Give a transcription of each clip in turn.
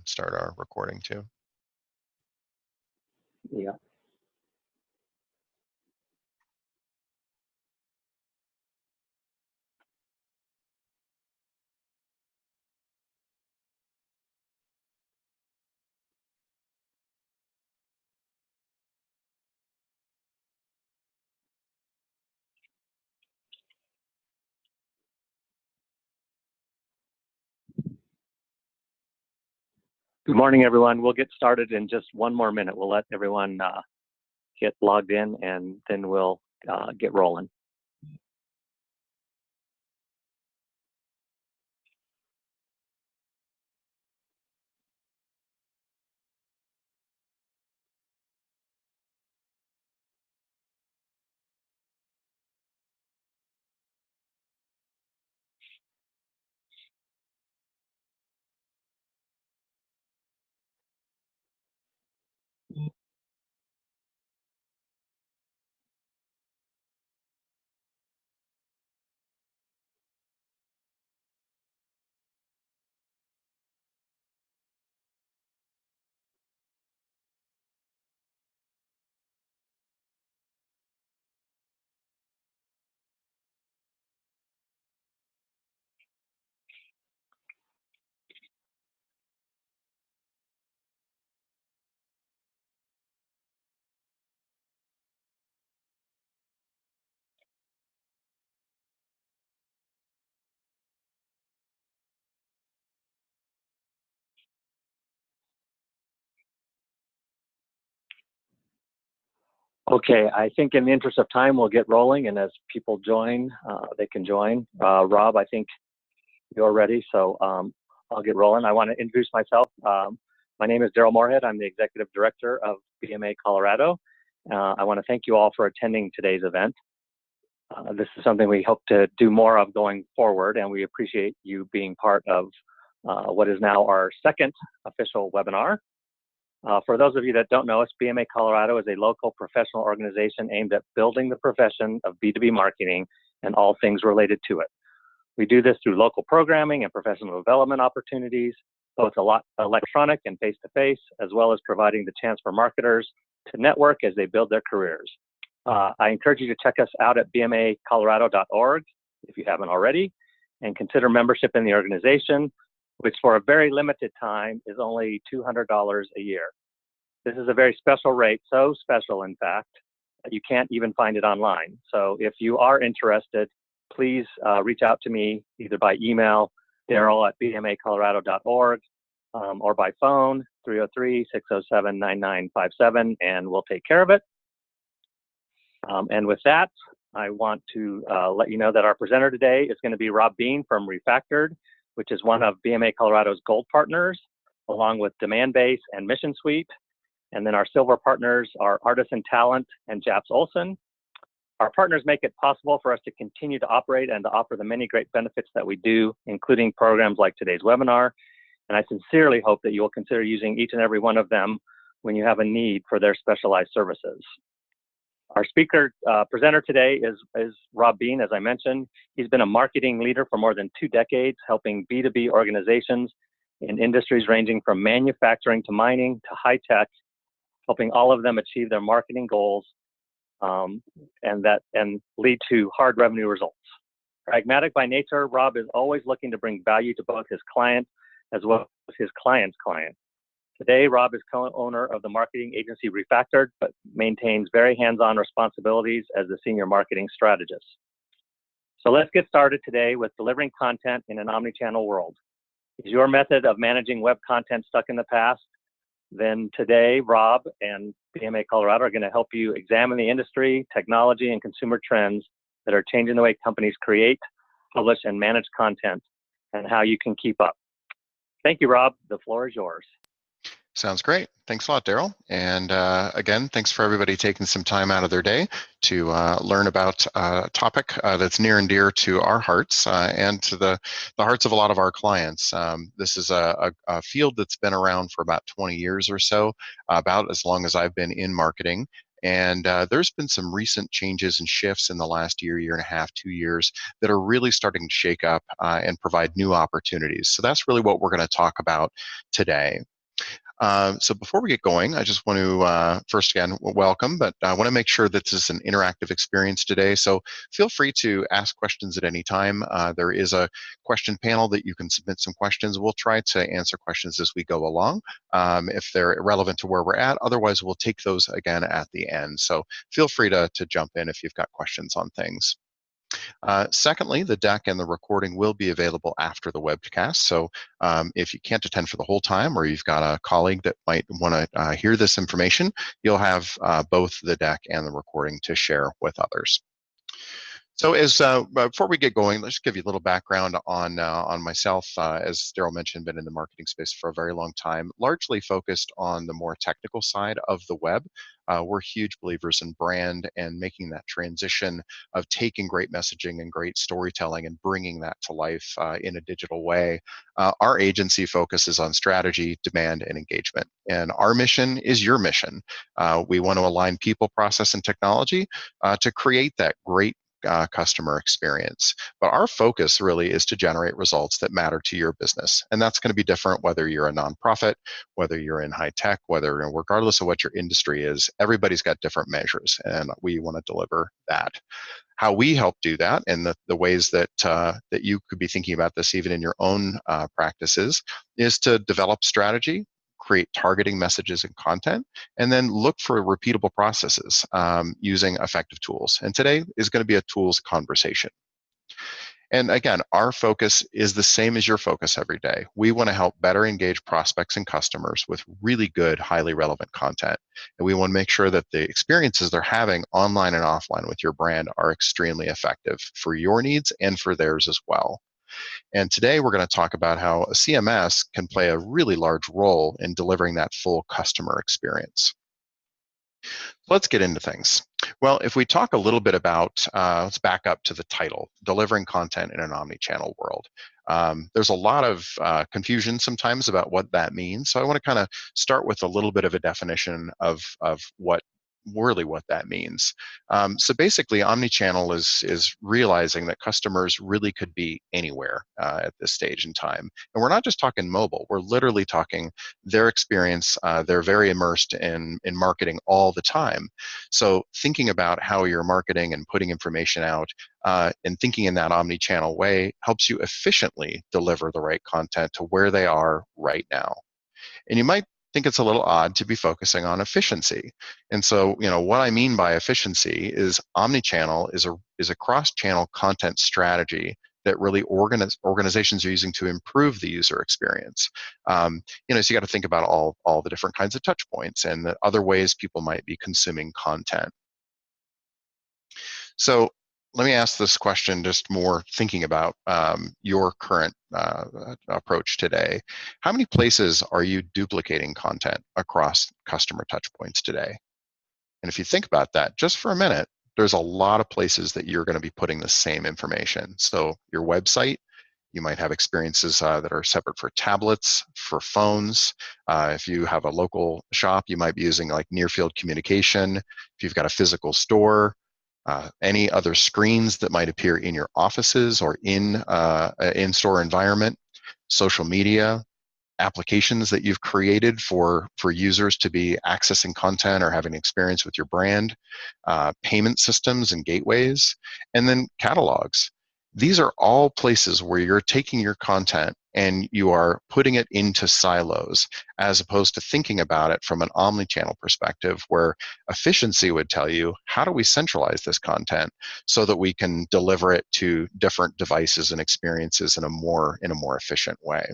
start our recording too. Yeah. Good morning, everyone. We'll get started in just one more minute. We'll let everyone get logged in, and then we'll get rolling. Okay, I think in the interest of time, we'll get rolling, and as people join, they can join. Rob, I think you're ready, so I'll get rolling. I want to introduce myself. My name is Daryl Moorhead. I'm the Executive Director of BMA Colorado. I want to thank you all for attending today's event. This is something we hope to do more of going forward, and we appreciate you being part of what is now our second official webinar. For those of you that don't know us, BMA Colorado is a local professional organization aimed at building the profession of B2B marketing and all things related to it. We do this through local programming and professional development opportunities, both electronic and face-to-face, as well as providing the chance for marketers to network as they build their careers. I encourage you to check us out at bmacolorado.org if you haven't already, and consider membership in the organization, which for a very limited time is only $200 a year. This is a very special rate, so special in fact, that you can't even find it online. So if you are interested, please reach out to me either by email, daryl@bmacolorado.org, or by phone, 303-607-9957, and we'll take care of it. And with that, I want to let you know that our presenter today is going to be Rob Bean from Refactored, which is one of BMA Colorado's gold partners, along with Demand Base and Mission Suite. And then our silver partners are Artisan Talent and Japs Olson. Our partners make it possible for us to continue to operate and to offer the many great benefits that we do, including programs like today's webinar. And I sincerely hope that you will consider using each and every one of them when you have a need for their specialized services. Our presenter today is Rob Bean, as I mentioned. He's been a marketing leader for more than 2 decades, helping B2B organizations in industries ranging from manufacturing to mining to high tech, helping all of them achieve their marketing goals and lead to hard revenue results. Pragmatic by nature, Rob is always looking to bring value to both his client as well as his client's client. Today, Rob is co-owner of the marketing agency Refactored, but maintains very hands-on responsibilities as the senior marketing strategist. So let's get started today with delivering content in an omnichannel world. Is your method of managing web content stuck in the past? Then today, Rob and BMA Colorado are going to help you examine the industry, technology, and consumer trends that are changing the way companies create, publish, and manage content, and how you can keep up. Thank you, Rob. The floor is yours. Sounds great. Thanks a lot, Daryl. And again, thanks for everybody taking some time out of their day to learn about a topic that's near and dear to our hearts and to the hearts of a lot of our clients. This is a field that's been around for about 20 years or so, about as long as I've been in marketing. And there's been some recent changes and shifts in the last year and a half, 2 years that are really starting to shake up and provide new opportunities. So that's really what we're going to talk about today. So before we get going, I just want to first again welcome, but I want to make sure that this is an interactive experience today. So feel free to ask questions at any time. There is a question panel that you can submit some questions. We'll try to answer questions as we go along if they're relevant to where we're at. Otherwise, we'll take those again at the end. So feel free to jump in if you've got questions on things. Secondly, the deck and the recording will be available after the webcast. So if you can't attend for the whole time, or you've got a colleague that might want to hear this information, you'll have both the deck and the recording to share with others. So before we get going, let's give you a little background on myself. As Daryl mentioned, been in the marketing space for a very long time, largely focused on the more technical side of the web. We're huge believers in brand and making that transition of taking great messaging and great storytelling and bringing that to life in a digital way. Our agency focuses on strategy, demand, and engagement. And our mission is your mission. We want to align people, process, and technology to create that great customer experience. But our focus really is to generate results that matter to your business. And that's going to be different whether you're a nonprofit, whether you're in high tech, regardless of what your industry is, everybody's got different measures, and we want to deliver that. How we help do that, and the ways that that you could be thinking about this even in your own practices, is to develop strategy, create targeting messages and content, and then look for repeatable processes using effective tools. And today is going to be a tools conversation. And again, our focus is the same as your focus every day. We want to help better engage prospects and customers with really good, highly relevant content. And we want to make sure that the experiences they're having online and offline with your brand are extremely effective for your needs and for theirs as well. And today we're going to talk about how a CMS can play a really large role in delivering that full customer experience. Let's get into things. Well, if we talk a little bit about, let's back up to the title, delivering content in an omnichannel world. There's a lot of confusion sometimes about what that means. So I want to kind of start with a little bit of a definition of what that means. So basically, omnichannel is realizing that customers really could be anywhere at this stage in time. And we're not just talking mobile, we're literally talking their experience. They're very immersed in marketing all the time. So thinking about how you're marketing and putting information out and thinking in that omni-channel way helps you efficiently deliver the right content to where they are right now. And you might think it's a little odd to be focusing on efficiency. And so, what I mean by efficiency is omni-channel is a cross-channel content strategy that really organizations are using to improve the user experience. So you got to think about all the different kinds of touch points and the other ways people might be consuming content. So let me ask this question, just more thinking about your current approach today. How many places are you duplicating content across customer touchpoints today? And if you think about that just for a minute, there's a lot of places that you're going to be putting the same information. So your website, you might have experiences that are separate for tablets, for phones. If you have a local shop, you might be using like near field communication. If you've got a physical store, any other screens that might appear in your offices or in in-store environment, social media, applications that you've created for users to be accessing content or having experience with your brand, payment systems and gateways, and then catalogs. These are all places where you're taking your content and you are putting it into silos, as opposed to thinking about it from an omni-channel perspective, where efficiency would tell you, how do we centralize this content so that we can deliver it to different devices and experiences in a more efficient way?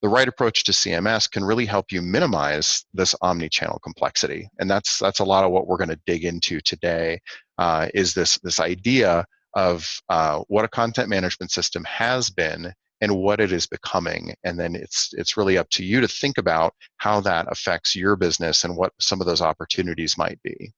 The right approach to CMS can really help you minimize this omni-channel complexity, and that's a lot of what we're going to dig into today. Is this idea of what a content management system has been and what it is becoming, and then it's really up to you to think about how that affects your business and what some of those opportunities might be.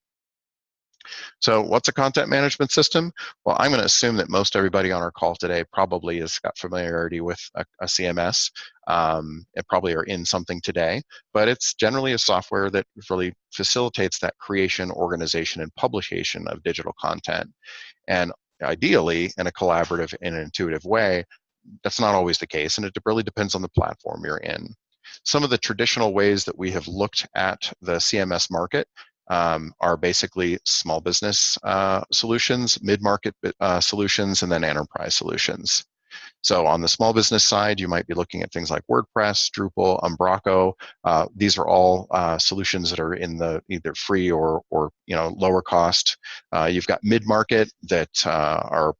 So what's a content management system? Well, I'm going to assume that most everybody on our call today probably has got familiarity with a CMS. It probably are in something today, but it's generally a software that really facilitates that creation, organization, and publication of digital content. And ideally, in a collaborative and intuitive way. That's not always the case, and it really depends on the platform you're in. Some of the traditional ways that we have looked at the CMS market are basically small business solutions, mid-market solutions, and then enterprise solutions. So on the small business side, you might be looking at things like WordPress, Drupal, Umbraco. These are all solutions that are in the either free or lower cost. You've got mid-market that are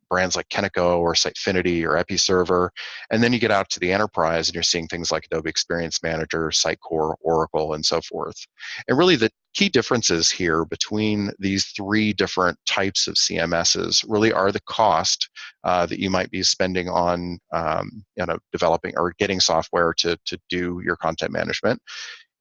brands like Kenneco or Sitefinity or Episerver, and then you get out to the enterprise and you're seeing things like Adobe Experience Manager, Sitecore, Oracle, and so forth. And really the key differences here between these three different types of CMSs really are the cost that you might be spending on developing or getting software to do your content management.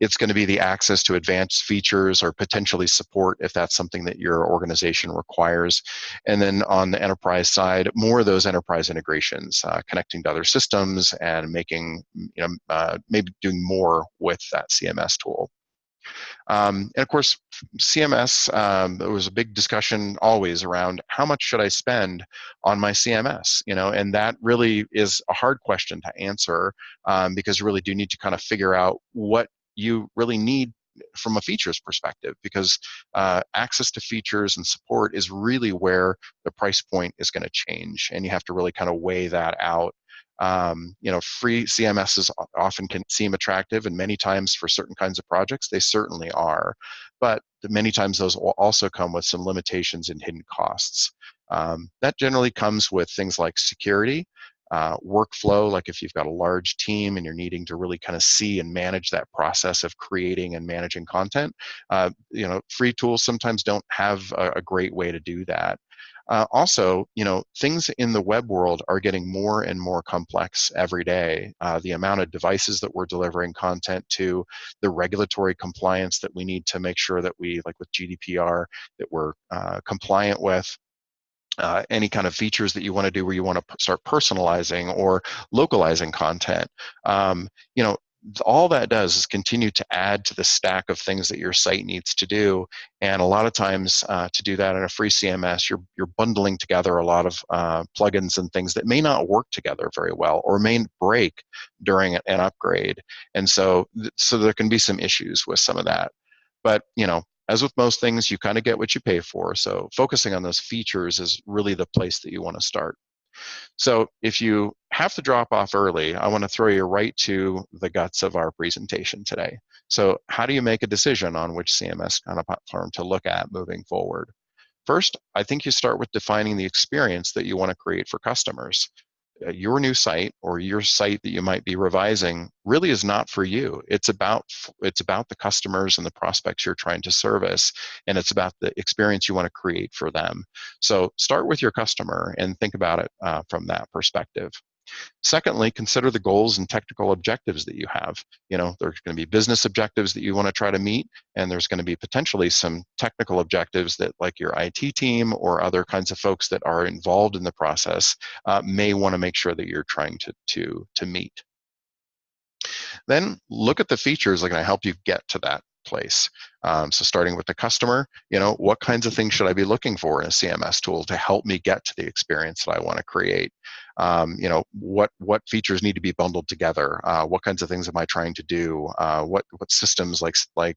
It's going to be the access to advanced features or potentially support if that's something that your organization requires. And then on the enterprise side, more of those enterprise integrations, connecting to other systems and making, maybe doing more with that CMS tool. And of course, CMS, there was a big discussion always around how much should I spend on my CMS, and that really is a hard question to answer because you really do need to kind of figure out what you really need from a features perspective, because access to features and support is really where the price point is going to change, and you have to really kind of weigh that out. Free CMSs often can seem attractive, and many times for certain kinds of projects, they certainly are. But many times those will also come with some limitations and hidden costs. That generally comes with things like security, workflow, like if you've got a large team and you're needing to really kind of see and manage that process of creating and managing content. Free tools sometimes don't have a great way to do that. Also, things in the web world are getting more and more complex every day. The amount of devices that we're delivering content to, the regulatory compliance that we need to make sure that we, like with GDPR, that we're compliant with. Any kind of features that you want to do where you want to start personalizing or localizing content. All that does is continue to add to the stack of things that your site needs to do. And a lot of times to do that in a free CMS, you're bundling together a lot of plugins and things that may not work together very well or may break during an upgrade. And so there can be some issues with some of that. But, as with most things, you kind of get what you pay for. So focusing on those features is really the place that you want to start. So if you have to drop off early, I want to throw you right to the guts of our presentation today. So how do you make a decision on which CMS kind of platform to look at moving forward? First, I think you start with defining the experience that you want to create for customers. Your new site or your site that you might be revising really is not for you. It's about the customers and the prospects you're trying to service, and it's about the experience you want to create for them. So start with your customer and think about it from that perspective. Secondly, consider the goals and technical objectives that you have. There's going to be business objectives that you want to try to meet, and there's going to be potentially some technical objectives that, like your IT team or other kinds of folks that are involved in the process, may want to make sure that you're trying to meet. Then look at the features that are going to help you get to that place. So starting with the customer, what kinds of things should I be looking for in a CMS tool to help me get to the experience that I want to create? What features need to be bundled together? What kinds of things am I trying to do? What systems like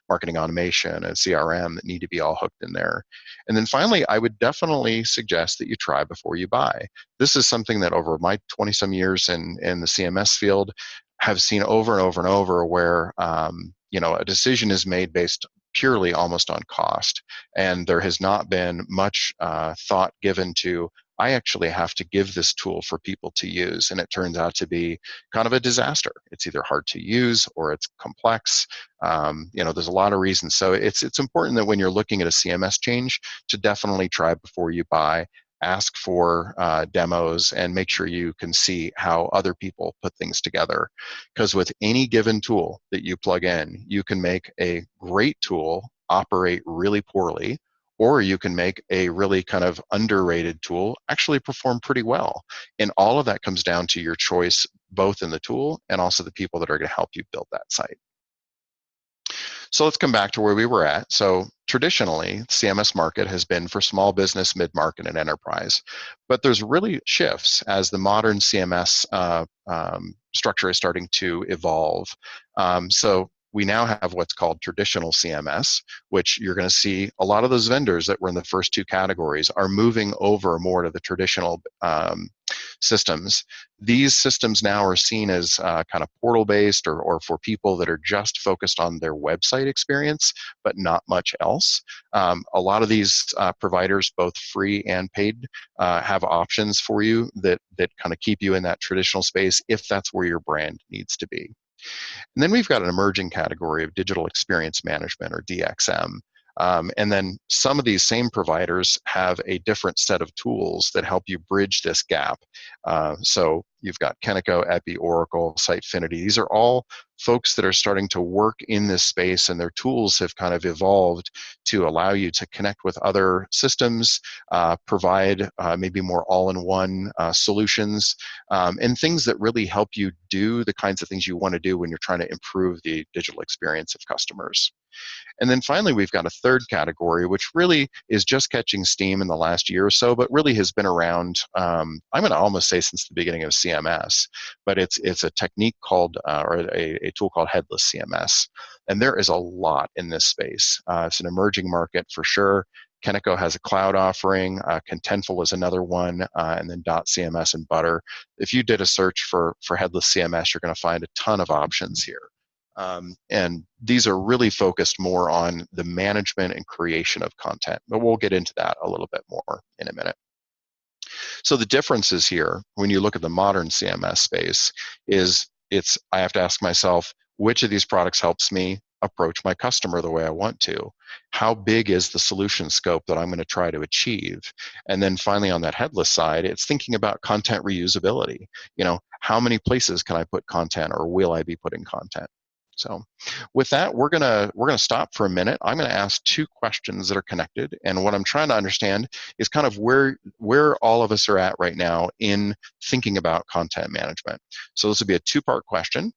marketing automation and CRM that need to be all hooked in there? And then finally, I would definitely suggest that you try before you buy. This is something that over my 20-some years in the CMS field have seen over and over and over where a decision is made based purely almost on cost, and there has not been much thought given to, I actually have to give this tool for people to use, and it turns out to be kind of a disaster. It's either hard to use or it's complex. There's a lot of reasons. So it's important that when you're looking at a CMS change to definitely try before you buy. Ask for demos and make sure you can see how other people put things together. Because with any given tool that you plug in, you can make a great tool operate really poorly, or you can make a really kind of underrated tool actually perform pretty well. And all of that comes down to your choice, both in the tool and also the people that are going to help you build that site. So let's come back to where we were at. So traditionally, CMS market has been for small business, mid-market, and enterprise. But there's really shifts as the modern CMS structure is starting to evolve. So we now have what's called traditional CMS, which you're going to see a lot of those vendors that were in the first two categories are moving over more to the traditional systems. These systems now are seen as kind of portal-based or for people that are just focused on their website experience, but not much else. A lot of these providers, both free and paid, have options for you that kind of keep you in that traditional space if that's where your brand needs to be. And then we've got an emerging category of digital experience management, or DXM. And then some of these same providers have a different set of tools that help you bridge this gap. So you've got Kenico, Epi, Oracle, Sitefinity. These are all folks that are starting to work in this space, and their tools have kind of evolved to allow you to connect with other systems, provide maybe more all-in-one solutions, and things that really help you do the kinds of things you want to do when you're trying to improve the digital experience of customers. And then finally, we've got a third category, which really is just catching steam in the last year or so, but really has been around, I'm going to almost say since the beginning of CMS, but it's a technique called, or a tool called Headless CMS. And there is a lot in this space. It's an emerging market for sure. Kenico has a cloud offering, Contentful is another one, and then .cms and Butter. If you did a search for Headless CMS, you're going to find a ton of options here. And these are really focused more on the management and creation of content, but we'll get into that a little bit more in a minute. So the differences here, when you look at the modern CMS space, is I have to ask myself, which of these products helps me approach my customer the way I want to? How big is the solution scope that I'm going to try to achieve? And then finally, on that headless side, it's thinking about content reusability. How many places can I put content, or will I be putting content? So with that, we're gonna stop for a minute. I'm gonna ask two questions that are connected, and what I'm trying to understand is kind of where all of us are at right now in thinking about content management. So this will be a two-part question.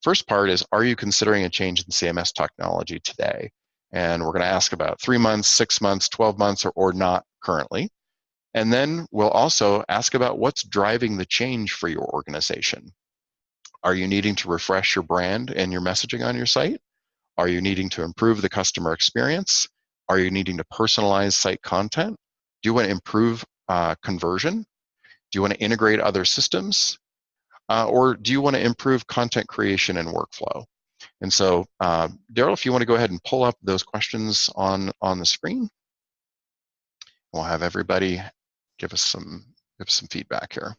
First part is, are you considering a change in CMS technology today? And we're gonna ask about 3 months, 6 months, 12 months, or not currently. And then we'll also ask about what's driving the change for your organization. Are you needing to refresh your brand and your messaging on your site? Are you needing to improve the customer experience? Are you needing to personalize site content? Do you want to improve conversion? Do you want to integrate other systems? Or do you want to improve content creation and workflow? And so, Daryl, if you want to go ahead and pull up those questions on the screen, we'll have everybody give us some feedback here.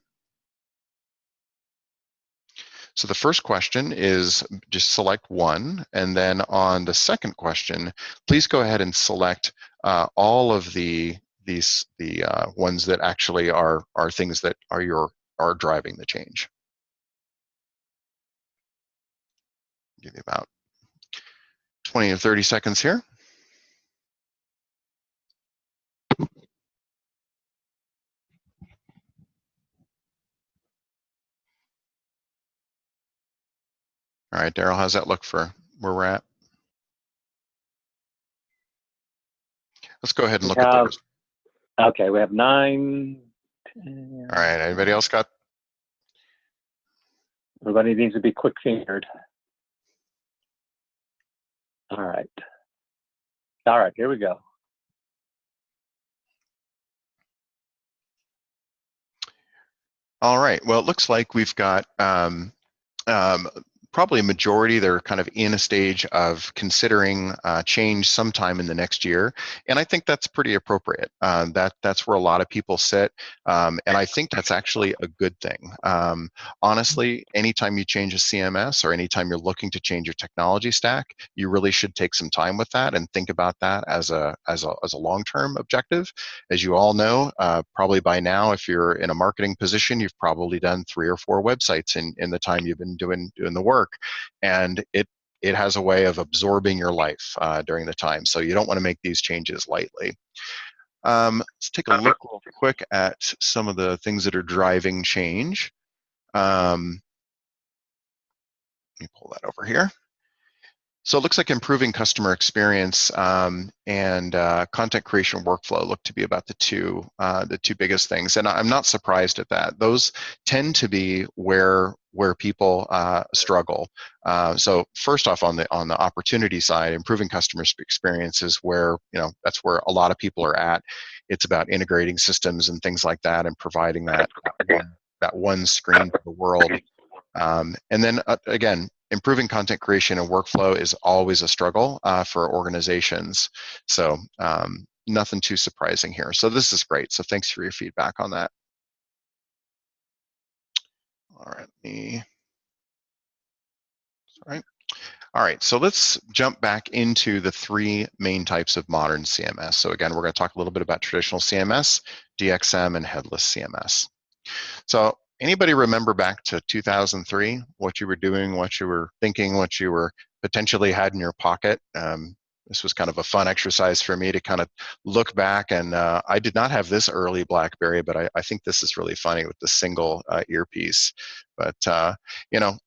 So the first question is just select one, and then on the second question, please go ahead and select all of the ones that actually are things that are driving the change. Give you about 20 or 30 seconds here. All right, Daryl, how's that look for where we're at? Let's go ahead and look at those. Okay, we have 9. 10, all right, anybody else got? Everybody needs to be quick-fingered. All right. All right, here we go. All right, well, it looks like we've got probably a majority that are kind of in a stage of considering change sometime in the next year, and I think that's pretty appropriate. That's where a lot of people sit, and I think that's actually a good thing. Honestly, anytime you change a CMS or anytime you're looking to change your technology stack, you really should take some time with that and think about that as a long-term objective. As you all know, probably by now, if you're in a marketing position, you've probably done 3 or 4 websites in the time you've been doing the work. And it has a way of absorbing your life during the time. So you don't want to make these changes lightly. Let's take a look real quick at some of the things that are driving change. Let me pull that over here. So it looks like improving customer experience and content creation workflow look to be about the two biggest things, and I'm not surprised at that. Those tend to be where people struggle. So first off, on the opportunity side, improving customer experience is where that's where a lot of people are at. It's about integrating systems and things like that, and providing that one screen to the world. And then again, improving content creation and workflow is always a struggle for organizations. So nothing too surprising here. So this is great. So thanks for your feedback on that. All right, All right, so let's jump back into the three main types of modern CMS. So again, we're going to talk a little bit about traditional CMS, DXM, and headless CMS. So anybody remember back to 2003, what you were doing, what you were thinking, what you were potentially had in your pocket? This was kind of a fun exercise for me to kind of look back, and I did not have this early BlackBerry, but I think this is really funny with the single earpiece. But a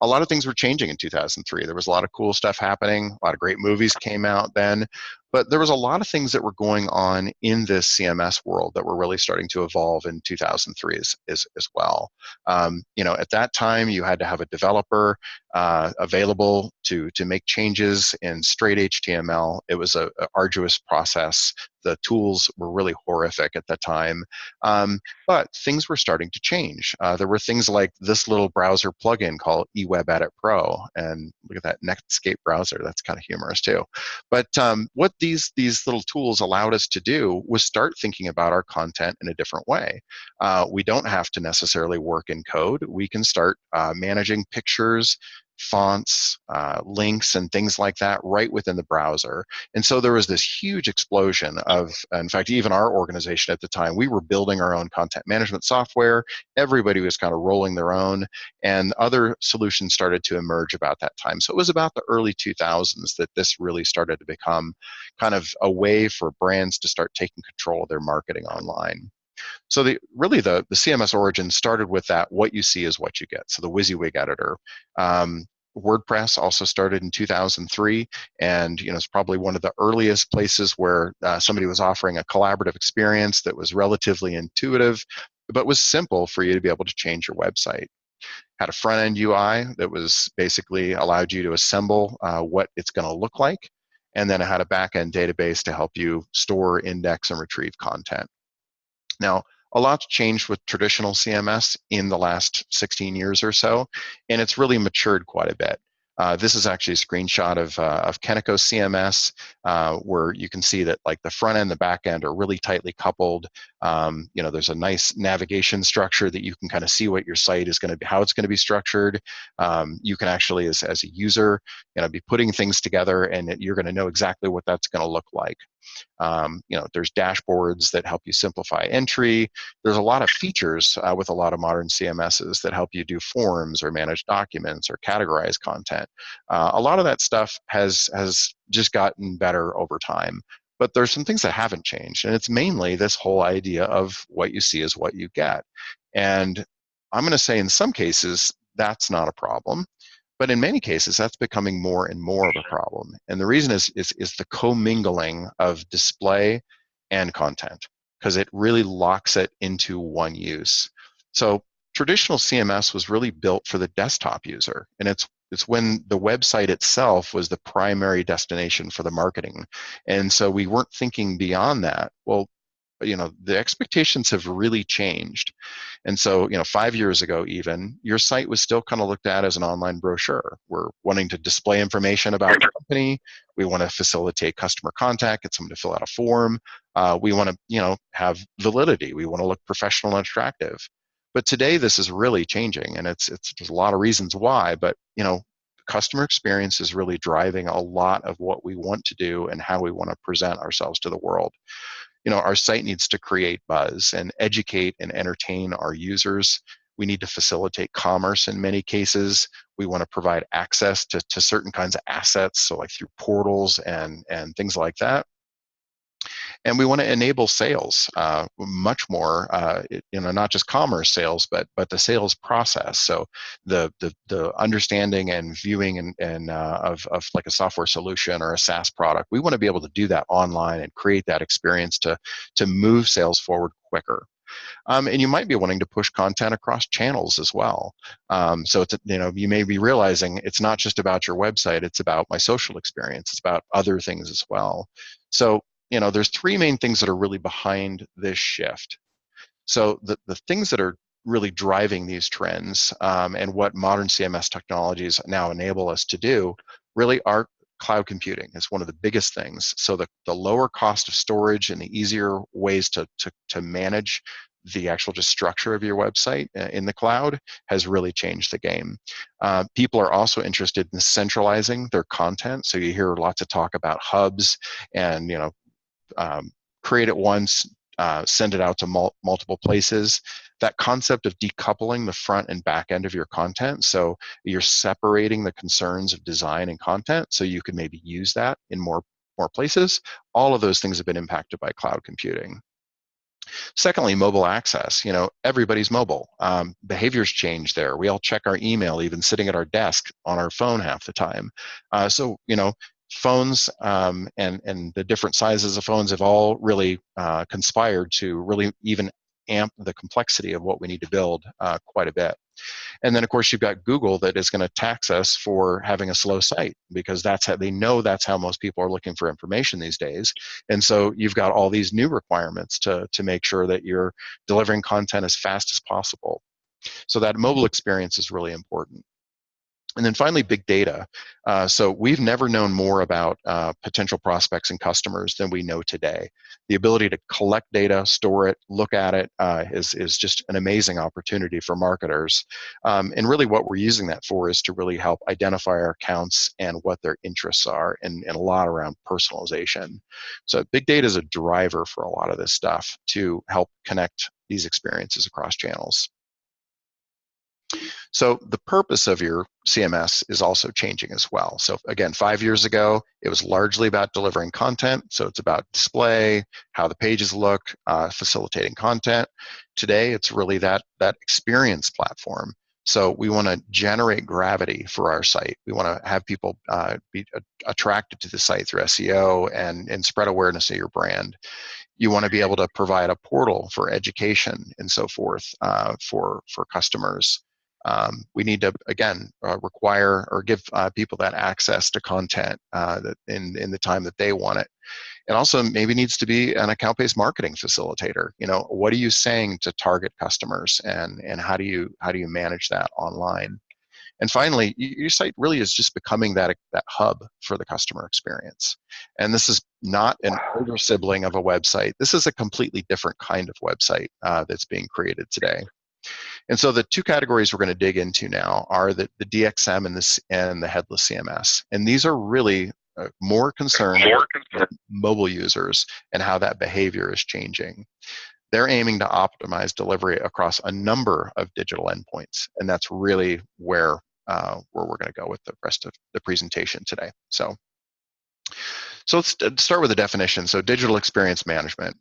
lot of things were changing in 2003. There was a lot of cool stuff happening. A lot of great movies came out then. But there was a lot of things that were going on in this CMS world that were really starting to evolve in 2003 as well. At that time, you had to have a developer available to make changes in straight HTML. It was a arduous process. The tools were really horrific at the time. But things were starting to change. There were things like this little browser plugin called eWebEdit Pro, and look at that Netscape browser. That's kind of humorous too. But what these little tools allowed us to do was start thinking about our content in a different way. We don't have to necessarily work in code. We can start managing pictures, fonts, links, and things like that right within the browser. And so there was this huge explosion of, in fact, even our organization at the time, we were building our own content management software. Everybody was kind of rolling their own, and other solutions started to emerge about that time. So it was about the early 2000s that this really started to become kind of a way for brands to start taking control of their marketing online. So the CMS origin started with that, what you see is what you get. So the WYSIWYG editor. WordPress also started in 2003, and it's probably one of the earliest places where somebody was offering a collaborative experience that was relatively intuitive, but was simple for you to be able to change your website. Had a front-end UI that was basically allowed you to assemble what it's going to look like, and then it had a back-end database to help you store, index, and retrieve content. Now, a lot's changed with traditional CMS in the last 16 years or so, and it's really matured quite a bit. This is actually a screenshot of Kenneco CMS, where you can see that like the front end, the back end are really tightly coupled. There's a nice navigation structure that you can kind of see what your site is going to be, how it's going to be structured. You can actually, as a user, be putting things together, and you're going to know exactly what that's going to look like. There's dashboards that help you simplify entry. There's a lot of features with a lot of modern CMSs that help you do forms or manage documents or categorize content. A lot of that stuff has just gotten better over time. But there's some things that haven't changed, and it's mainly this whole idea of what you see is what you get. And I'm going to say in some cases, that's not a problem. But in many cases, that's becoming more and more of a problem. And the reason is the commingling of display and content, because it really locks it into one use. So traditional CMS was really built for the desktop user, and it's when the website itself was the primary destination for the marketing. And so we weren't thinking beyond that. Well, the expectations have really changed. And so, 5 years ago, even, your site was still kind of looked at as an online brochure. We're wanting to display information about the company. We want to facilitate customer contact, get someone to fill out a form. We want to, have validity. We want to look professional and attractive. But today, this is really changing, and it's there's a lot of reasons why. But customer experience is really driving a lot of what we want to do and how we want to present ourselves to the world. Our site needs to create buzz and educate and entertain our users. We need to facilitate commerce in many cases. We want to provide access to certain kinds of assets, so like through portals and things like that. And we want to enable sales much more, not just commerce sales, but the sales process. So the understanding and viewing and of like a software solution or a SaaS product, we want to be able to do that online and create that experience to move sales forward quicker. And you might be wanting to push content across channels as well. So it's, you may be realizing it's not just about your website, it's about my social experience, it's about other things as well. So, there's three main things that are really behind this shift. So the things that are really driving these trends, and what modern CMS technologies now enable us to do really are cloud computing is one of the biggest things. So the lower cost of storage and the easier ways to manage the actual just structure of your website in the cloud has really changed the game. People are also interested in centralizing their content. So you hear lots of talk about hubs and, create it once, send it out to multiple places. That concept of decoupling the front and back end of your content, so you're separating the concerns of design and content, so you can maybe use that in more places. All of those things have been impacted by cloud computing. Secondly, mobile access. Everybody's mobile. Behaviors change there. We all check our email, even sitting at our desk on our phone half the time. So phones and the different sizes of phones have all really conspired to really even amp the complexity of what we need to build quite a bit. And then, of course, you've got Google that is going to tax us for having a slow site, because they know that's how most people are looking for information these days. And so you've got all these new requirements to make sure that you're delivering content as fast as possible. So that mobile experience is really important. And then finally, big data. So we've never known more about potential prospects and customers than we know today. The ability to collect data, store it, look at it is just an amazing opportunity for marketers. And really what we're using that for is to really help identify our accounts and what their interests are, and a lot around personalization. So big data is a driver for a lot of this stuff to help connect these experiences across channels. So the purpose of your CMS is also changing as well. So again, 5 years ago, it was largely about delivering content. So it's about display, how the pages look, facilitating content. Today, it's really that experience platform. So we want to generate gravity for our site. We want to have people be attracted to the site through SEO and spread awareness of your brand. You want to be able to provide a portal for education and so forth for customers. We need to, again, require or give people that access to content that in the time that they want it. It also maybe needs to be an account-based marketing facilitator. What are you saying to target customers, and how do you manage that online? And finally, your site really is just becoming that hub for the customer experience. And this is not an older sibling of a website. This is a completely different kind of website that's being created today. And so the two categories we're going to dig into now are the DXM and the Headless CMS. And these are really more concerned with mobile users and how that behavior is changing. They're aiming to optimize delivery across a number of digital endpoints, and that's really where we're going to go with the rest of the presentation today. So let's start with the definition. So digital experience management.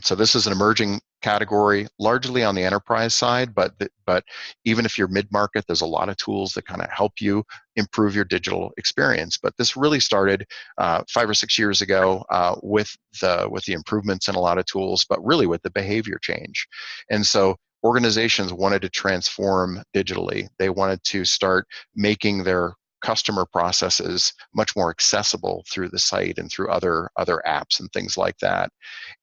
So this is an emerging category, largely on the enterprise side, but even if you're mid-market, there's a lot of tools that kind of help you improve your digital experience. But this really started 5 or 6 years ago with the improvements in a lot of tools, but really with the behavior change. And so organizations wanted to transform digitally. They wanted to start making their customer processes much more accessible through the site and through other apps and things like that.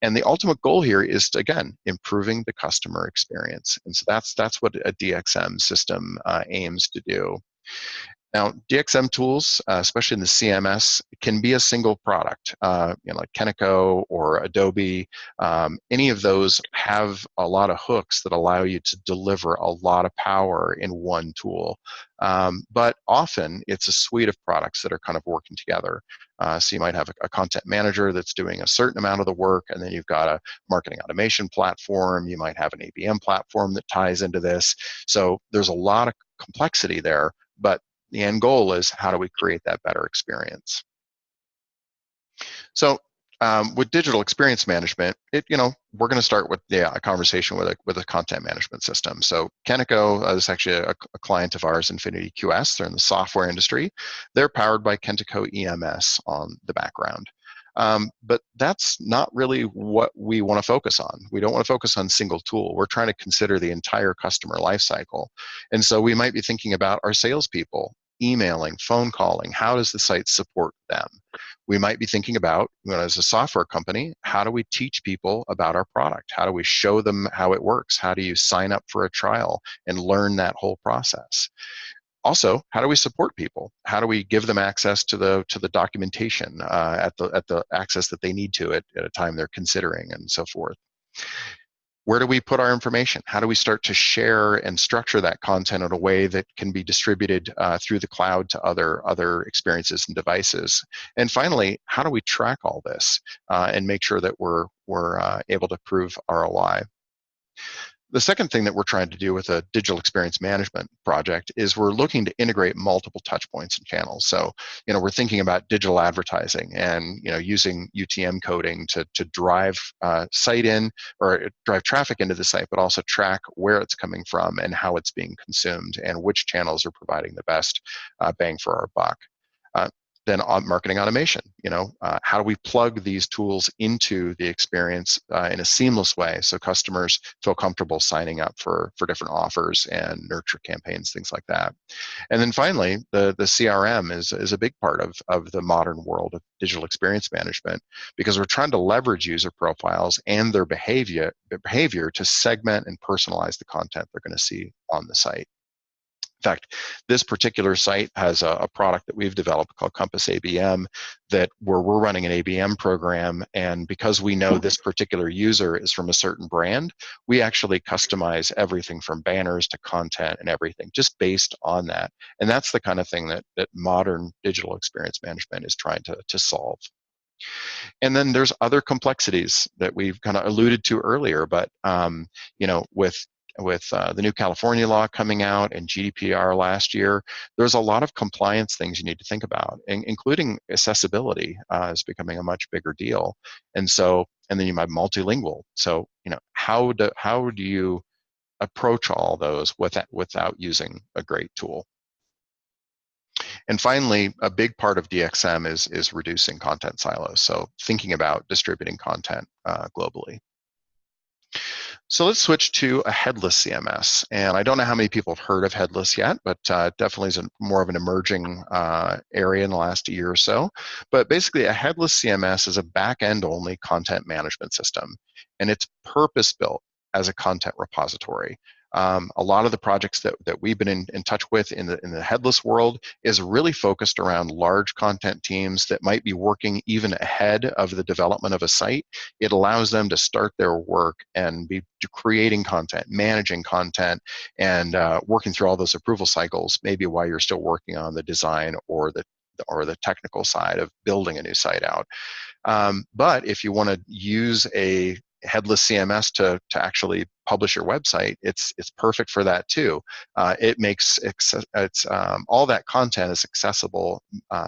And the ultimate goal here is to, again, improving the customer experience. And so that's what a DXM system aims to do. Now, DXM tools, especially in the CMS, can be a single product, like Kenico or Adobe. Any of those have a lot of hooks that allow you to deliver a lot of power in one tool. But often, it's a suite of products that are kind of working together. So you might have a content manager that's doing a certain amount of the work, and then you've got a marketing automation platform. You might have an ABM platform that ties into this. So there's a lot of complexity there, but the end goal is, how do we create that better experience? So With digital experience management, we're going to start with a conversation with a content management system. So Kentico is actually a client of ours, Infinity QS. They're in the software industry. They're powered by Kentico EMS on the background. But that's not really what we want to focus on. We don't want to focus on single tool. We're trying to consider the entire customer lifecycle. And so we might be thinking about our salespeople, emailing, phone calling. How does the site support them? We might be thinking about, as a software company, how do we teach people about our product? How do we show them how it works? How do you sign up for a trial and learn that whole process? Also, how do we support people? How do we give them access to the documentation at the access that they need to at a time they're considering, and so forth? Where do we put our information? How do we start to share and structure that content in a way that can be distributed through the cloud to other experiences and devices? And finally, how do we track all this and make sure that we're able to prove ROI? The second thing that we're trying to do with a digital experience management project is we're looking to integrate multiple touch points and channels. So, we're thinking about digital advertising and, using UTM coding to drive site in or drive traffic into the site, but also track where it's coming from and how it's being consumed and which channels are providing the best bang for our buck. Uh, then marketing automation, how do we plug these tools into the experience in a seamless way so customers feel comfortable signing up for different offers and nurture campaigns, things like that. And then finally, the CRM is a big part of the modern world of digital experience management, because we're trying to leverage user profiles and their behavior to segment and personalize the content they're going to see on the site. In fact, this particular site has a product that we've developed called Compass ABM where we're running an ABM program, and because we know this particular user is from a certain brand, we actually customize everything from banners to content and everything just based on that. And that's the kind of thing that modern digital experience management is trying to solve. And then there's other complexities that we've kind of alluded to earlier, but with the new California law coming out and GDPR last year, there's a lot of compliance things you need to think about, including accessibility is becoming a much bigger deal. And then you have multilingual. So, how do you approach all those without using a great tool? And finally, a big part of DXM is reducing content silos. So thinking about distributing content globally. So let's switch to a headless CMS. And I don't know how many people have heard of headless yet, but definitely is more of an emerging area in the last year or so. But basically, a headless CMS is a back-end only content management system, and it's purpose-built as a content repository. A lot of the projects that we've been in touch with in the headless world is really focused around large content teams that might be working even ahead of the development of a site. It allows them to start their work and be creating content, managing content, and working through all those approval cycles, maybe while you're still working on the design or the technical side of building a new site out. But if you want to use a headless CMS to actually publish your website, it's perfect for that too. It makes all that content is accessible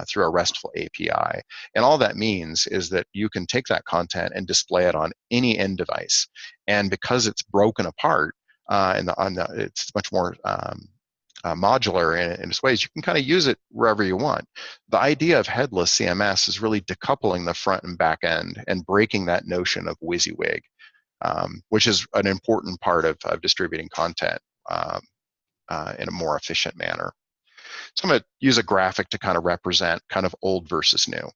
through a RESTful API, and all that means is that you can take that content and display it on any end device. And because it's broken apart, it's much more modular in its ways, you can kind of use it wherever you want. The idea of headless CMS is really decoupling the front and back end and breaking that notion of WYSIWYG, which is an important part of distributing content in a more efficient manner. So I'm going to use a graphic to kind of represent kind of old versus new.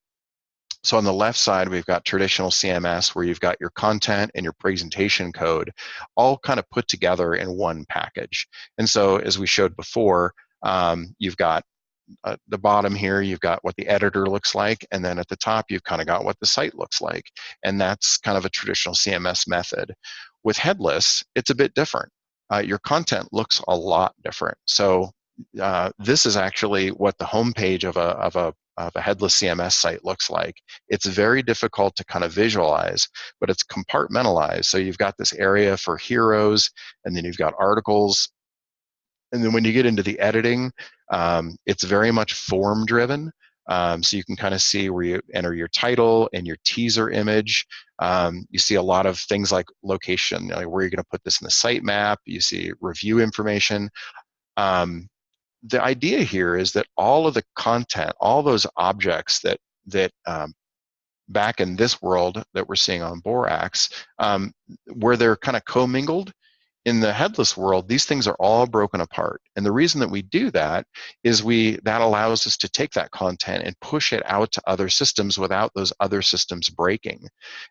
So on the left side, we've got traditional CMS where you've got your content and your presentation code all kind of put together in one package. And so as we showed before, you've got the bottom here, you've got what the editor looks like, and then at the top, you've kind of got what the site looks like. And that's kind of a traditional CMS method. With headless, it's a bit different. Your content looks a lot different. So this is actually what the homepage of a headless CMS site looks like. It's very difficult to kind of visualize, but it's compartmentalized. So you've got this area for heroes, and then you've got articles. And then when you get into the editing, it's very much form driven. So you can kind of see where you enter your title and your teaser image. You see a lot of things like location, like where you're going to put this in the sitemap. You see review information. The idea here is that all of the content, all those objects that back in this world that we're seeing on Borax, where they're kind of commingled, in the headless world, these things are all broken apart. And the reason that we do that is that allows us to take that content and push it out to other systems without those other systems breaking.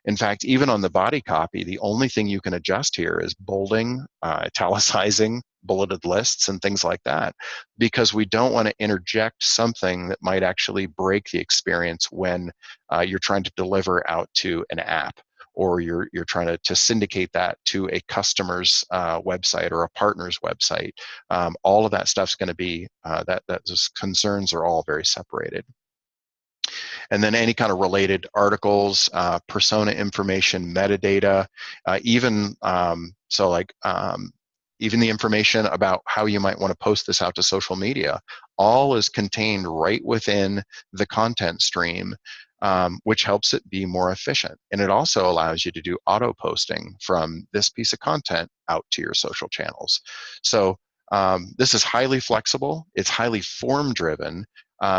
In fact, even on the body copy, the only thing you can adjust here is bolding, italicizing, bulleted lists, and things like that, because we don't want to interject something that might actually break the experience when you're trying to deliver out to an app, or you're trying to syndicate that to a customer's website or a partner's website. All of that stuff's going to be, those concerns are all very separated. And then any kind of related articles, persona information, metadata, even even the information about how you might want to post this out to social media, all is contained right within the content stream, which helps it be more efficient. And it also allows you to do auto posting from this piece of content out to your social channels. So this is highly flexible. It's highly form driven.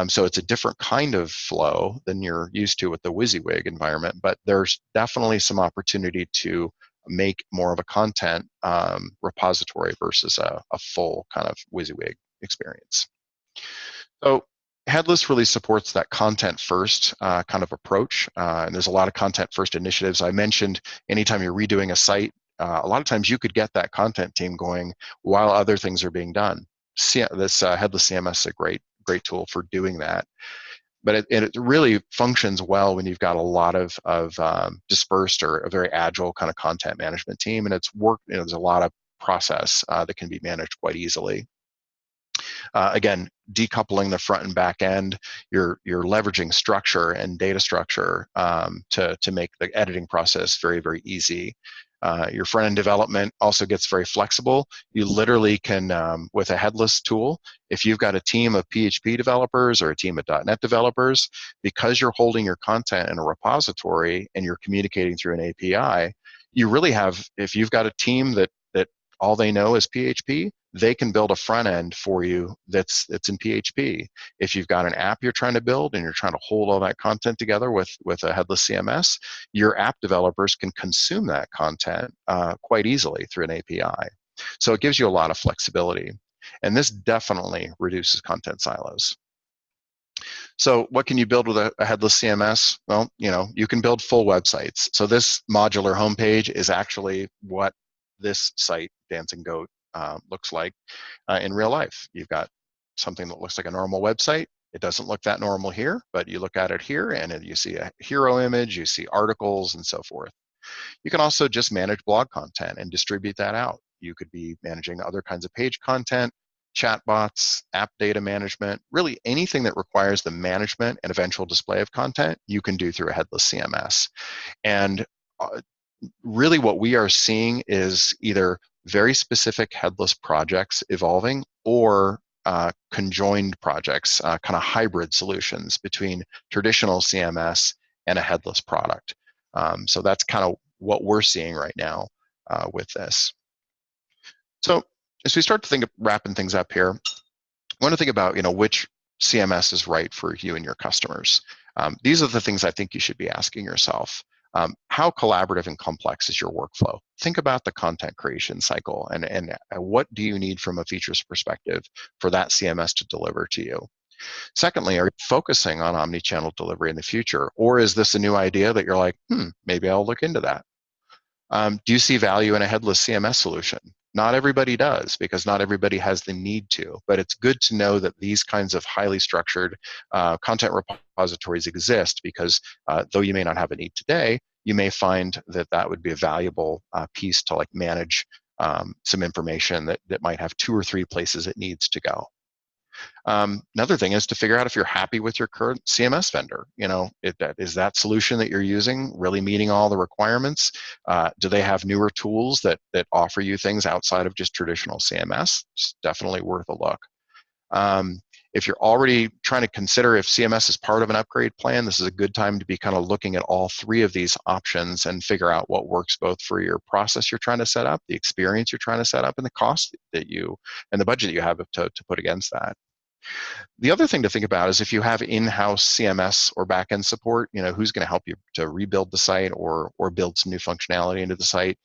So it's a different kind of flow than you're used to with the WYSIWYG environment, but there's definitely some opportunity to make more of a content repository versus a full kind of WYSIWYG experience. So Headless really supports that content first kind of approach. And there's a lot of content first initiatives. I mentioned anytime you're redoing a site, a lot of times you could get that content team going while other things are being done. This Headless CMS is a great tool for doing that. But it really functions well when you've got a lot of dispersed or a very agile kind of content management team, and there's a lot of process that can be managed quite easily. Again, decoupling the front and back end, you're leveraging structure and data structure to make the editing process very, very easy. Your front-end development also gets very flexible. You literally can, with a headless tool, if you've got a team of PHP developers or a team of .NET developers, because you're holding your content in a repository and you're communicating through an API, you really have, if you've got a team that all they know is PHP, they can build a front end for you that's in PHP. If you've got an app you're trying to build and you're trying to hold all that content together with a headless CMS, your app developers can consume that content quite easily through an API. So it gives you a lot of flexibility. And this definitely reduces content silos. So what can you build with a headless CMS? Well, you can build full websites. So this modular homepage is actually what this site, Dancing Goat, looks like in real life. You've got something that looks like a normal website. It doesn't look that normal here, but you look at it here and you see a hero image, you see articles and so forth. You can also just manage blog content and distribute that out. You could be managing other kinds of page content, chatbots, app data management, really anything that requires the management and eventual display of content, you can do through a headless CMS. And really what we are seeing is either very specific headless projects evolving or conjoined projects, kind of hybrid solutions between traditional CMS and a headless product. So that's kind of what we're seeing right now with this. So as we start to think of wrapping things up here, I want to think about which CMS is right for you and your customers. These are the things I think you should be asking yourself. How collaborative and complex is your workflow? Think about the content creation cycle and what do you need from a features perspective for that CMS to deliver to you? Secondly, are you focusing on omnichannel delivery in the future? Or is this a new idea that you're like, maybe I'll look into that? Do you see value in a headless CMS solution? Not everybody does, because not everybody has the need to, but it's good to know that these kinds of highly structured content repositories exist, because though you may not have a need today, you may find that that would be a valuable piece to manage some information that might have 2 or 3 places it needs to go. Another thing is to figure out if you're happy with your current CMS vendor. Is that solution that you're using really meeting all the requirements? Do they have newer tools that offer you things outside of just traditional CMS? It's definitely worth a look. If you're already trying to consider if CMS is part of an upgrade plan, this is a good time to be kind of looking at all three of these options and figure out what works both for your process you're trying to set up, the experience you're trying to set up, and the cost that you and the budget that you have to put against that. The other thing to think about is if you have in-house CMS or backend support, who's going to help you to rebuild the site or build some new functionality into the site.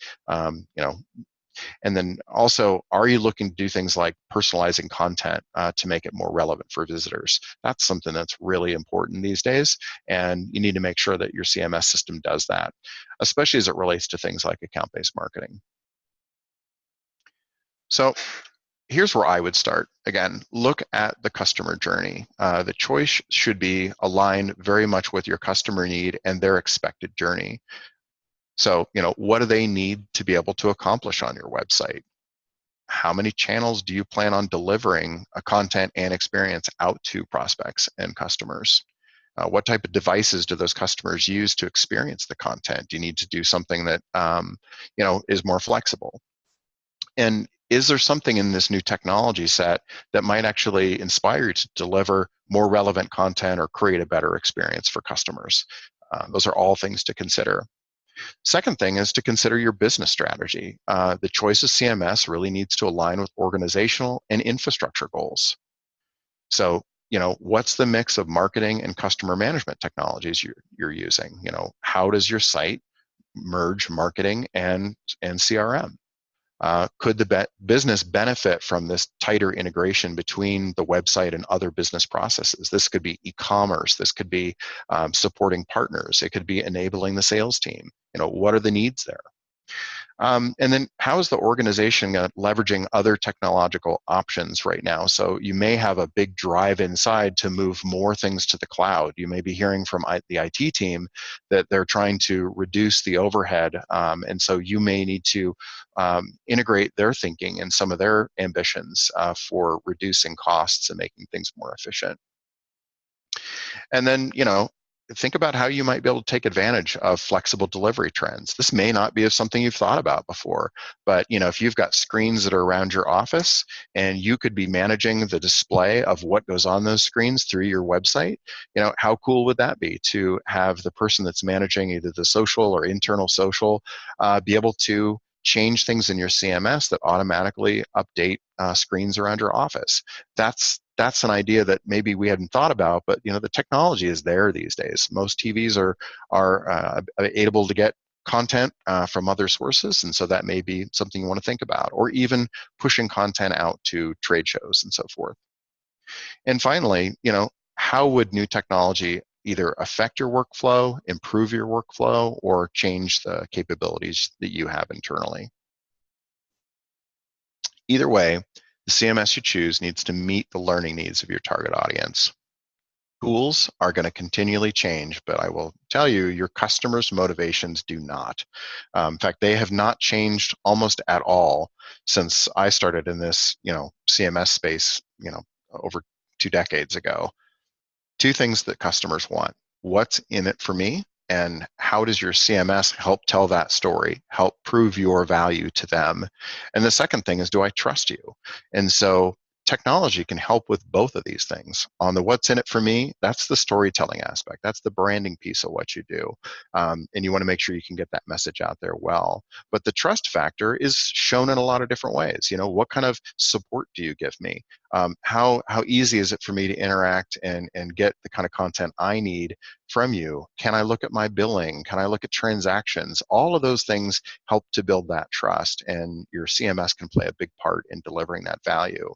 And then also, are you looking to do things like personalizing content to make it more relevant for visitors? That's something that's really important these days, and you need to make sure that your CMS system does that, especially as it relates to things like account-based marketing. So here's where I would start. Again, look at the customer journey. The choice should be aligned very much with your customer need and their expected journey. So, what do they need to be able to accomplish on your website? How many channels do you plan on delivering a content and experience out to prospects and customers? What type of devices do those customers use to experience the content? Do you need to do something that is more flexible? And is there something in this new technology set that might actually inspire you to deliver more relevant content or create a better experience for customers? Those are all things to consider. Second thing is to consider your business strategy. The choice of CMS really needs to align with organizational and infrastructure goals. So, what's the mix of marketing and customer management technologies you're using? How does your site merge marketing and CRM? Could the business benefit from this tighter integration between the website and other business processes? This could be e-commerce. This could be supporting partners. It could be enabling the sales team. What are the needs there? And then how is the organization leveraging other technological options right now? So you may have a big drive inside to move more things to the cloud. You may be hearing from the IT team that they're trying to reduce the overhead. And so you may need to integrate their thinking and some of their ambitions for reducing costs and making things more efficient. And then, think about how you might be able to take advantage of flexible delivery trends. This may not be something you've thought about before, but if you've got screens that are around your office and you could be managing the display of what goes on those screens through your website, how cool would that be to have the person that's managing either the social or internal social be able to change things in your CMS that automatically update screens around your office? That's an idea that maybe we hadn't thought about, but the technology is there these days. Most TVs are able to get content from other sources, and so that may be something you want to think about, or even pushing content out to trade shows and so forth. And finally, how would new technology either affect your workflow, improve your workflow, or change the capabilities that you have internally? Either way, the CMS you choose needs to meet the learning needs of your target audience. Tools are going to continually change, but I will tell you, your customers' motivations do not. In fact, they have not changed almost at all since I started in this, CMS space, over 2 decades ago. Two things that customers want: what's in it for me, and how does your CMS help tell that story, help prove your value to them? And the second thing is, do I trust you? And so technology can help with both of these things. On the what's in it for me, that's the storytelling aspect. That's the branding piece of what you do. And you want to make sure you can get that message out there well. But the trust factor is shown in a lot of different ways. What kind of support do you give me? How easy is it for me to interact and get the kind of content I need from you? Can I look at my billing? Can I look at transactions? All of those things help to build that trust, and your CMS can play a big part in delivering that value.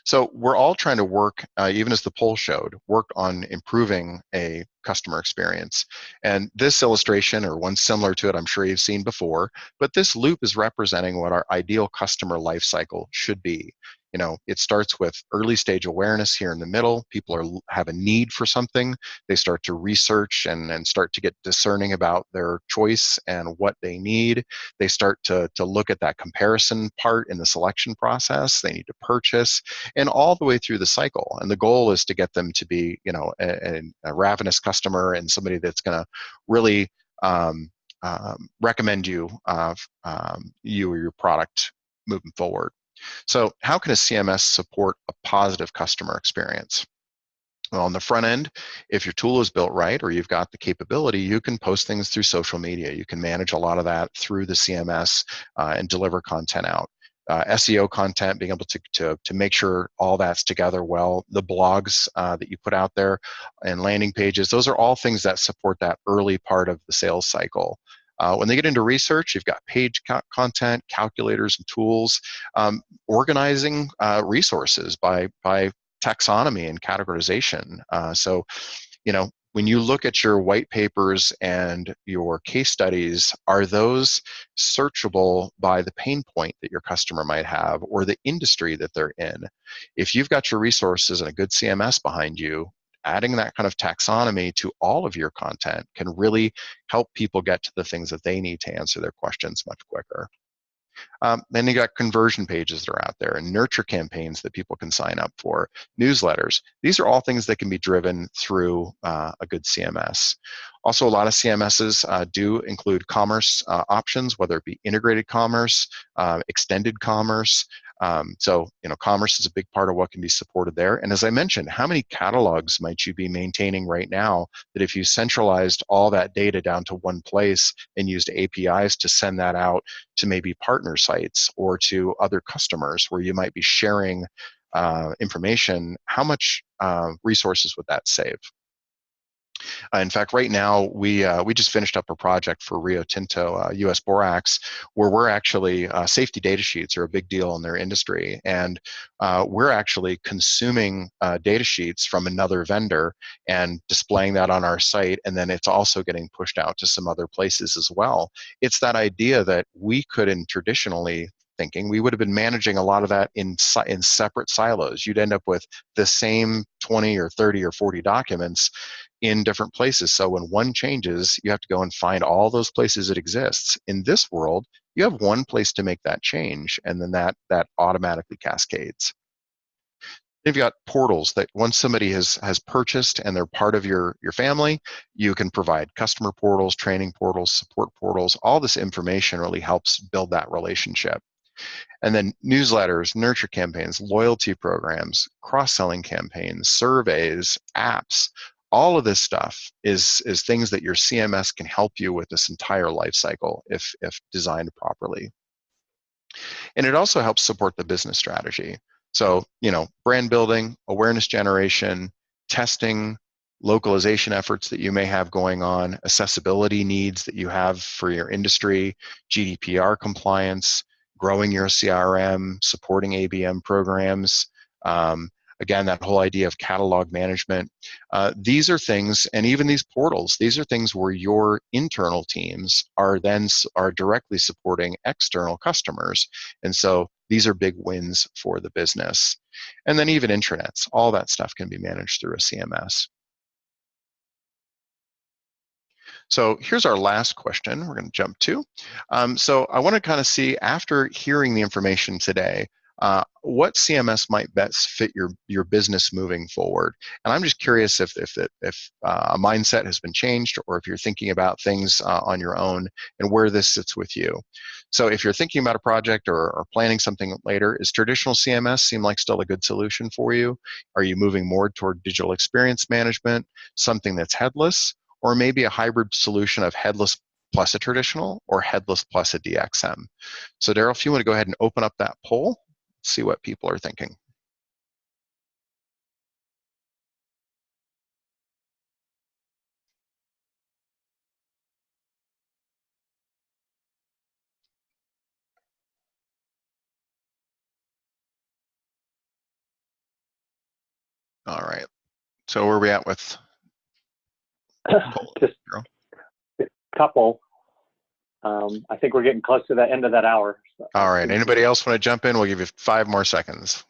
So we're all trying to work, even as the poll showed, work on improving a customer experience. And this illustration, or one similar to it, I'm sure you've seen before, but this loop is representing what our ideal customer life cycle should be. It starts with early stage awareness here in the middle. People have a need for something. They start to research and start to get discerning about their choice and what they need. They start to look at that comparison part in the selection process. They need to purchase, and all the way through the cycle. And the goal is to get them to be, a ravenous customer and somebody that's going to really recommend you or your product moving forward. So how can a CMS support a positive customer experience? Well, on the front end, if your tool is built right or you've got the capability, you can post things through social media. You can manage a lot of that through the CMS and deliver content out. SEO content, being able to make sure all that's together well. The blogs that you put out there and landing pages, those are all things that support that early part of the sales cycle. When they get into research, you've got page content, calculators, and tools, organizing resources by taxonomy and categorization. So, when you look at your white papers and your case studies, are those searchable by the pain point that your customer might have or the industry that they're in? If you've got your resources and a good CMS behind you, adding that kind of taxonomy to all of your content can really help people get to the things that they need to answer their questions much quicker. Then you got conversion pages that are out there and nurture campaigns that people can sign up for, newsletters. These are all things that can be driven through a good CMS. Also, a lot of CMSs do include commerce options, whether it be integrated commerce, extended commerce. So, commerce is a big part of what can be supported there. And as I mentioned, how many catalogs might you be maintaining right now that if you centralized all that data down to one place and used APIs to send that out to maybe partner sites or to other customers where you might be sharing information, how much resources would that save? In fact, right now we just finished up a project for Rio Tinto, U.S. Borax, where we're actually safety data sheets are a big deal in their industry, and we're actually consuming data sheets from another vendor and displaying that on our site, and then it's also getting pushed out to some other places as well. It's that idea that we could, in traditionally thinking, we would have been managing a lot of that in separate silos. You'd end up with the same 20 or 30 or 40 documents in different places. So when one changes, you have to go and find all those places it exists. In this world, you have one place to make that change, and then that automatically cascades. You've got portals that once somebody has purchased and they're part of your family, you can provide customer portals, training portals, support portals. All this information really helps build that relationship. And then newsletters, nurture campaigns, loyalty programs, cross-selling campaigns, surveys, apps, all of this stuff is things that your CMS can help you with this entire life cycle if designed properly. And it also helps support the business strategy. So, brand building, awareness generation, testing, localization efforts that you may have going on, accessibility needs that you have for your industry, GDPR compliance, growing your CRM, supporting ABM programs. Again, that whole idea of catalog management. These are things, and even these portals, these are things where your internal teams are directly supporting external customers. And so these are big wins for the business. And then even intranets, all that stuff can be managed through a CMS. So here's our last question we're going to jump to. So I want to kind of see, after hearing the information today, what CMS might best fit your business moving forward. And I'm just curious if a mindset has been changed, or if you're thinking about things on your own, and where this sits with you. So if you're thinking about a project or planning something later, is traditional CMS seem like still a good solution for you? Are you moving more toward digital experience management, something that's headless, or maybe a hybrid solution of headless plus a traditional, or headless plus a DXM? So Daryl, if you want to go ahead and open up that poll, see what people are thinking. All right. So where are we at with poll? Just a couple. I think we're getting close to the end of that hour. So all right. Anybody else want to jump in? We'll give you 5 more seconds.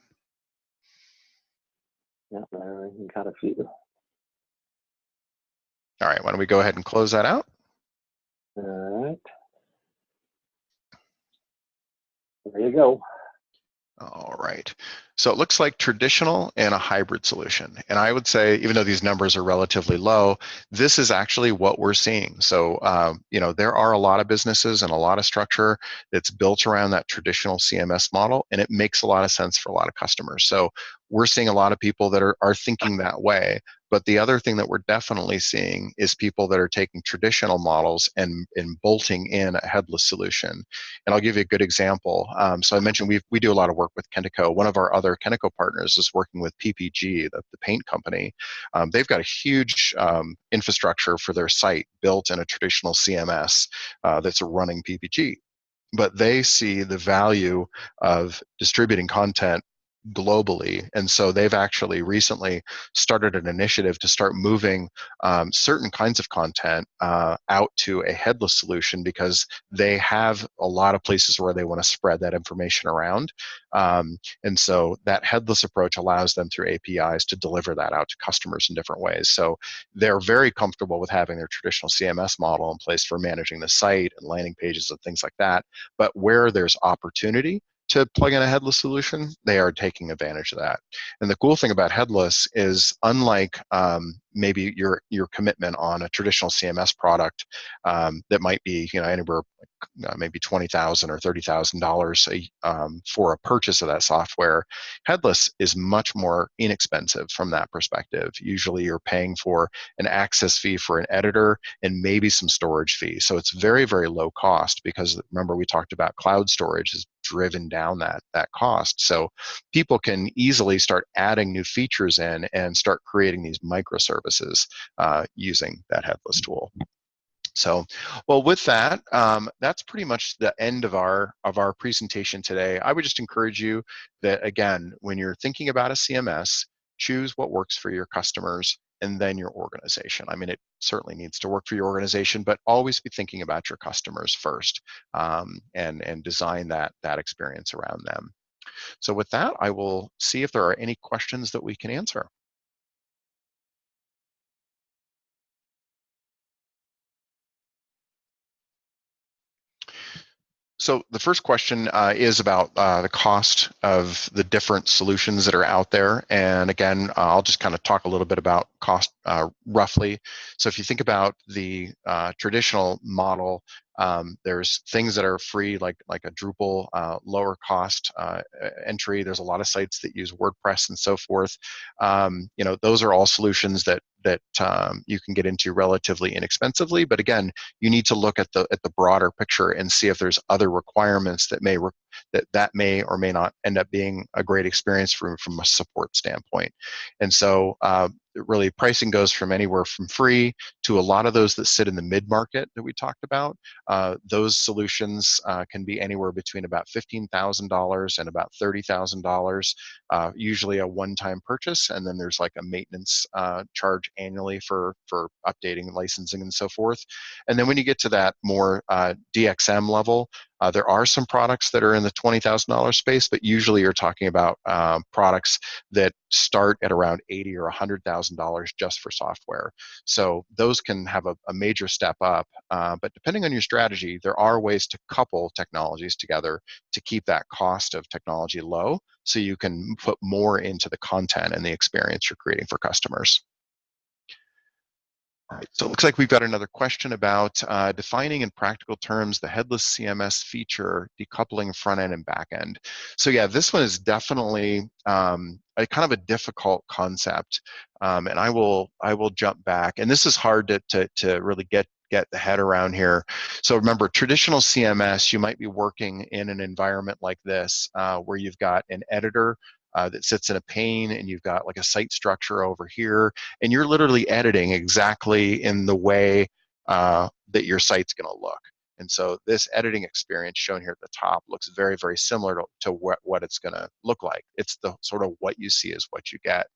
Yeah, we got a few. All right. Why don't we go ahead and close that out? All right. There you go. All right. So it looks like traditional and a hybrid solution. And I would say, even though these numbers are relatively low, this is actually what we're seeing. So, there are a lot of businesses and a lot of structure that's built around that traditional CMS model, and it makes a lot of sense for a lot of customers. So we're seeing a lot of people that are thinking that way. But the other thing that we're definitely seeing is people that are taking traditional models and bolting in a headless solution. And I'll give you a good example. So I mentioned we do a lot of work with Kentico. One of our other Kentico partners is working with PPG, the paint company. They've got a huge infrastructure for their site built in a traditional CMS that's running PPG. But they see the value of distributing content globally. And so they've actually recently started an initiative to start moving certain kinds of content out to a headless solution because they have a lot of places where they want to spread that information around. And so that headless approach allows them through APIs to deliver that out to customers in different ways. So they're very comfortable with having their traditional CMS model in place for managing the site and landing pages and things like that. But where there's opportunity to plug in a headless solution, they are taking advantage of that. And the cool thing about headless is, unlike maybe your commitment on a traditional CMS product that might be anywhere maybe $20,000 or $30,000 for a purchase of that software, headless is much more inexpensive from that perspective. Usually, you're paying for an access fee for an editor and maybe some storage fee. So it's very, very low cost because, remember, we talked about cloud storage has driven down that cost. So people can easily start adding new features in and start creating these microservices using that headless tool. So, well, with that, that's pretty much the end of our presentation today. I would just encourage you that, again, when you're thinking about a CMS, choose what works for your customers and then your organization. I mean, it certainly needs to work for your organization, but always be thinking about your customers first, and design that experience around them. So, with that, I will see if there are any questions that we can answer. So the first question is about the cost of the different solutions that are out there. And again, I'll just kind of talk a little bit about cost roughly. So if you think about the traditional model, there's things that are free, like a Drupal lower cost entry. There's a lot of sites that use WordPress and so forth. Those are all solutions that you can get into relatively inexpensively. But again, you need to look at the broader picture and see if there's other requirements that may or may not end up being a great experience from a support standpoint. And so really, pricing goes from anywhere from free to a lot of those that sit in the mid-market that we talked about. Those solutions can be anywhere between about $15,000 and about $30,000, usually a one-time purchase, and then there's like a maintenance charge annually for updating, licensing, and so forth. And then when you get to that more DXM level, there are some products that are in the $20,000 space, but usually you're talking about products that start at around $80,000 or $100,000 just for software. So those can have a major step up. But depending on your strategy, there are ways to couple technologies together to keep that cost of technology low, so you can put more into the content and the experience you're creating for customers. All right, so it looks like we've got another question about defining in practical terms the headless CMS feature, decoupling front end and back end. So yeah, this one is definitely a kind of a difficult concept, and I will jump back. And this is hard to really get the head around here. So remember, traditional CMS, you might be working in an environment like this where you've got an editor that sits in a pane, and you've got like a site structure over here, and you're literally editing exactly in the way that your site's going to look. And so this editing experience shown here at the top looks very, very similar to what it's going to look like. It's the sort of what you see is what you get.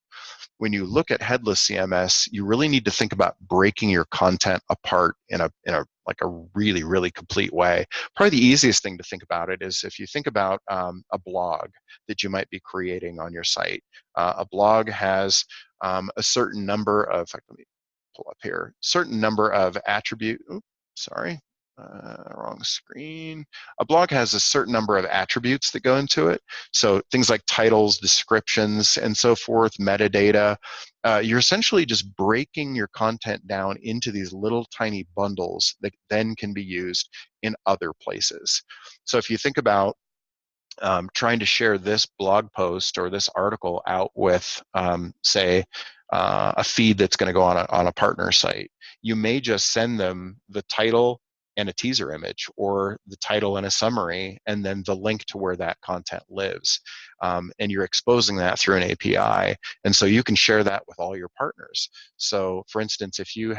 When you look at headless CMS, you really need to think about breaking your content apart in a like a really, really complete way. Probably the easiest thing to think about it is if you think about a blog that you might be creating on your site. A blog has a certain number of, in fact, let me pull up here, certain number of attribute. Oops, sorry. wrong screen. A blog has a certain number of attributes that go into it. So things like titles, descriptions, and so forth, metadata. You're essentially just breaking your content down into these little tiny bundles that then can be used in other places. So if you think about trying to share this blog post or this article out with, say, a feed that's going to go on a partner site, you may just send them the title and a teaser image, or the title and a summary, and then the link to where that content lives. And you're exposing that through an API. And so you can share that with all your partners. So for instance, if you've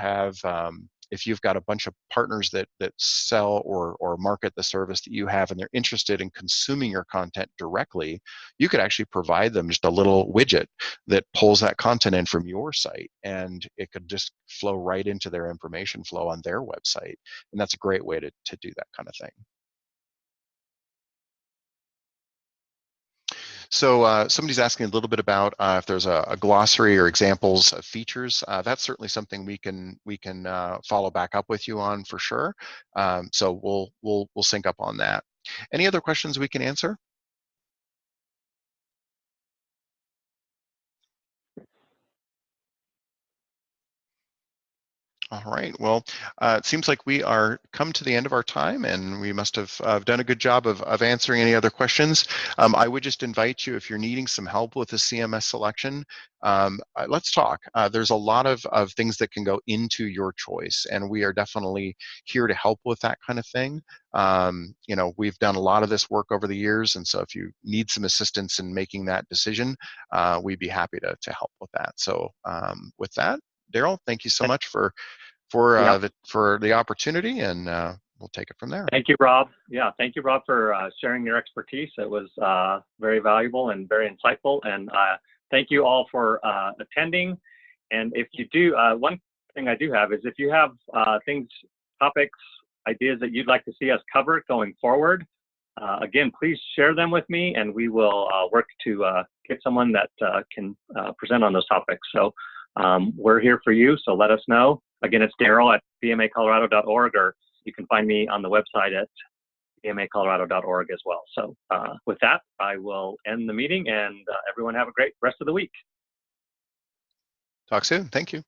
got a bunch of partners that sell or market the service that you have, and they're interested in consuming your content directly, you could actually provide them just a little widget that pulls that content in from your site, and it could just flow right into their information flow on their website. And that's a great way to do that kind of thing. So somebody's asking a little bit about if there's a glossary or examples of features. That's certainly something we can follow back up with you on for sure. So we'll sync up on that. Any other questions we can answer? All right. Well, it seems like we are come to the end of our time, and we must have done a good job of answering any other questions. I would just invite you, if you're needing some help with the CMS selection, let's talk. There's a lot of things that can go into your choice, and we are definitely here to help with that kind of thing. We've done a lot of this work over the years, and so if you need some assistance in making that decision, we'd be happy to help with that. So with that, Daryl, thank you so much for the opportunity, and we'll take it from there. Thank you, Rob. Yeah, thank you, Rob, for sharing your expertise. It was very valuable and very insightful. And thank you all for attending. And if you do, one thing I do have is if you have topics, ideas that you'd like to see us cover going forward, again, please share them with me, and we will work to get someone that can present on those topics. So we're here for you, so let us know. Again, it's Daryl at bmacolorado.org, or you can find me on the website at bmacolorado.org as well. So with that, I will end the meeting, and everyone have a great rest of the week. Talk soon. Thank you.